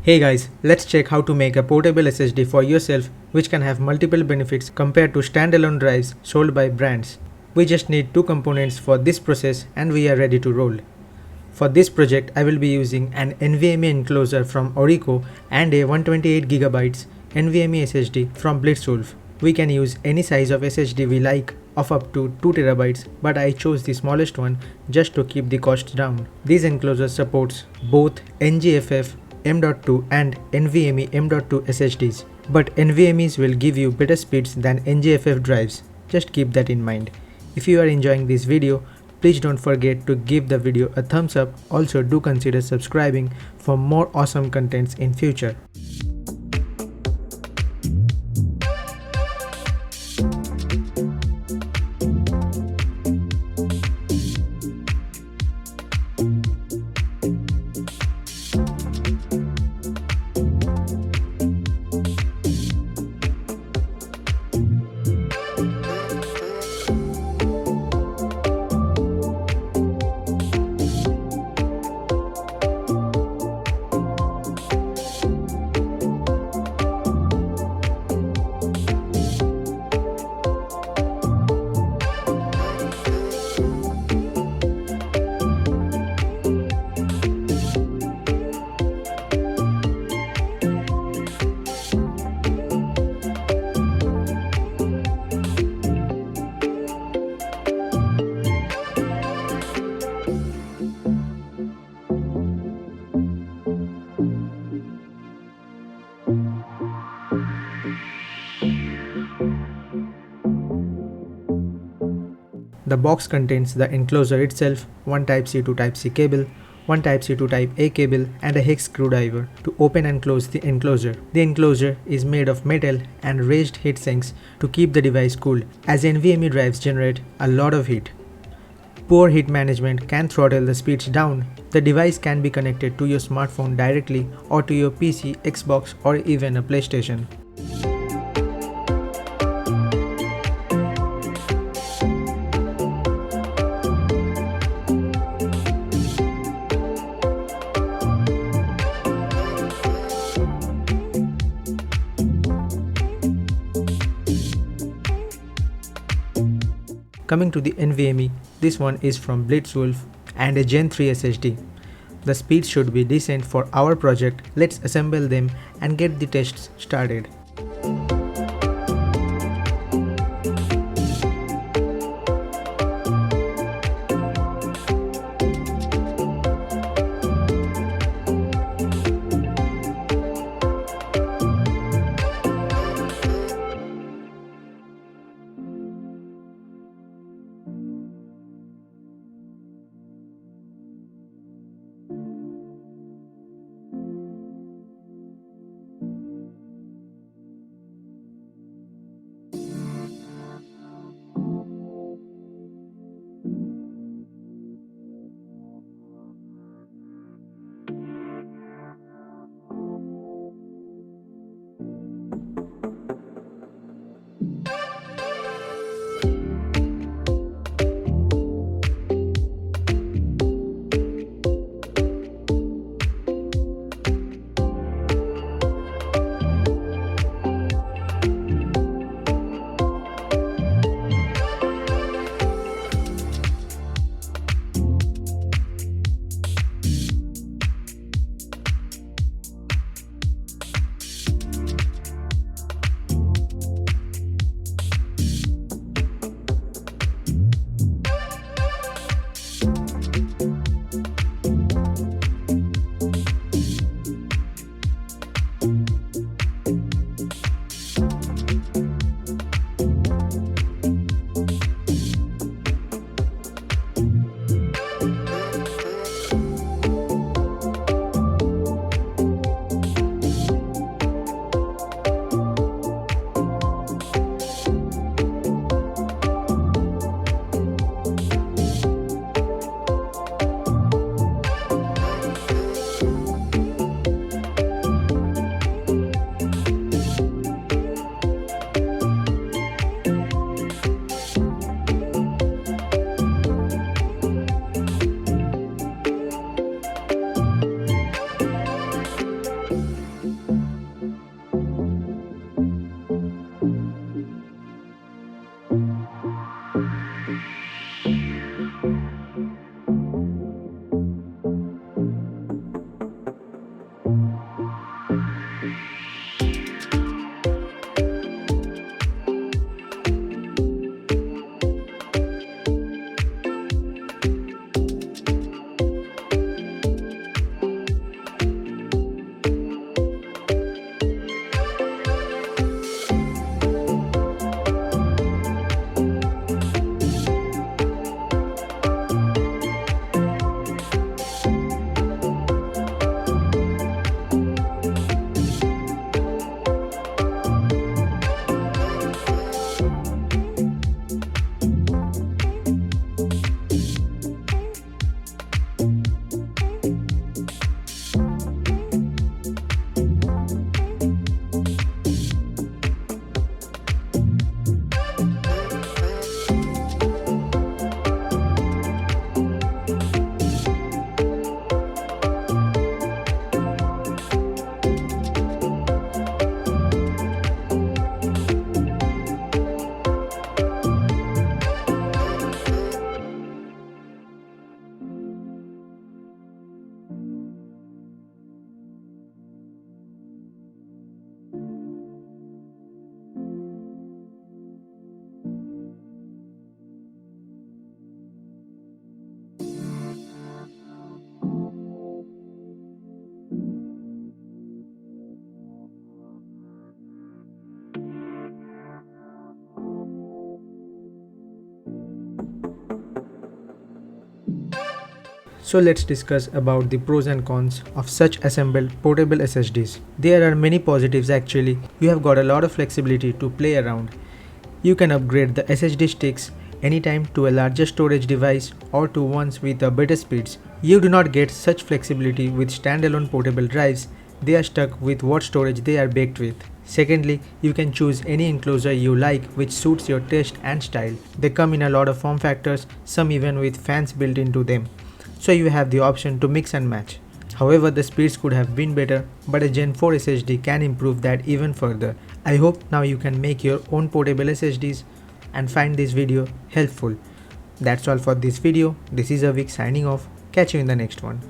Hey guys, let's check how to make a portable SSD for yourself which can have multiple benefits compared to standalone drives sold by brands. We just need two components for this process and we are ready to roll. For this project I will be using an NVMe enclosure from Orico and a 128GB NVMe SSD from BlitzWolf. We can use any size of SSD we like of up to 2TB, but I chose the smallest one just to keep the cost down. This enclosure supports both NGFF M.2 and NVMe M.2 SSDs, but NVMEs will give you better speeds than NGFF drives. Just keep that in mind. If you are enjoying this video, please don't forget to give the video a thumbs up. Also do consider subscribing for more awesome contents in future. The box contains the enclosure itself, one Type-C to Type-C cable, one Type-C to Type-A cable and a hex screwdriver to open and close the enclosure. The enclosure is made of metal and raised heat sinks to keep the device cool, as NVMe drives generate a lot of heat. Poor heat management can throttle the speeds down. The device can be connected to your smartphone directly or to your PC, Xbox or even a PlayStation. Coming to the NVMe, this one is from BlitzWolf and a Gen 3 SSD. The speed should be decent for our project. Let's assemble them and get the tests started. So let's discuss about the pros and cons of such assembled portable SSDs. There are many positives actually. You have got a lot of flexibility to play around. You can upgrade the SSD sticks anytime to a larger storage device or to ones with a better speeds. You do not get such flexibility with standalone portable drives. They are stuck with what storage they are baked with. Secondly, you can choose any enclosure you like which suits your taste and style. They come in a lot of form factors, some even with fans built into them. So you have the option to mix and match. However, the speeds could have been better, but a Gen 4 SSD can improve that even further. I hope now you can make your own portable SSDs and find this video helpful. That's all for this video. This is Avik signing off. Catch you in the next one.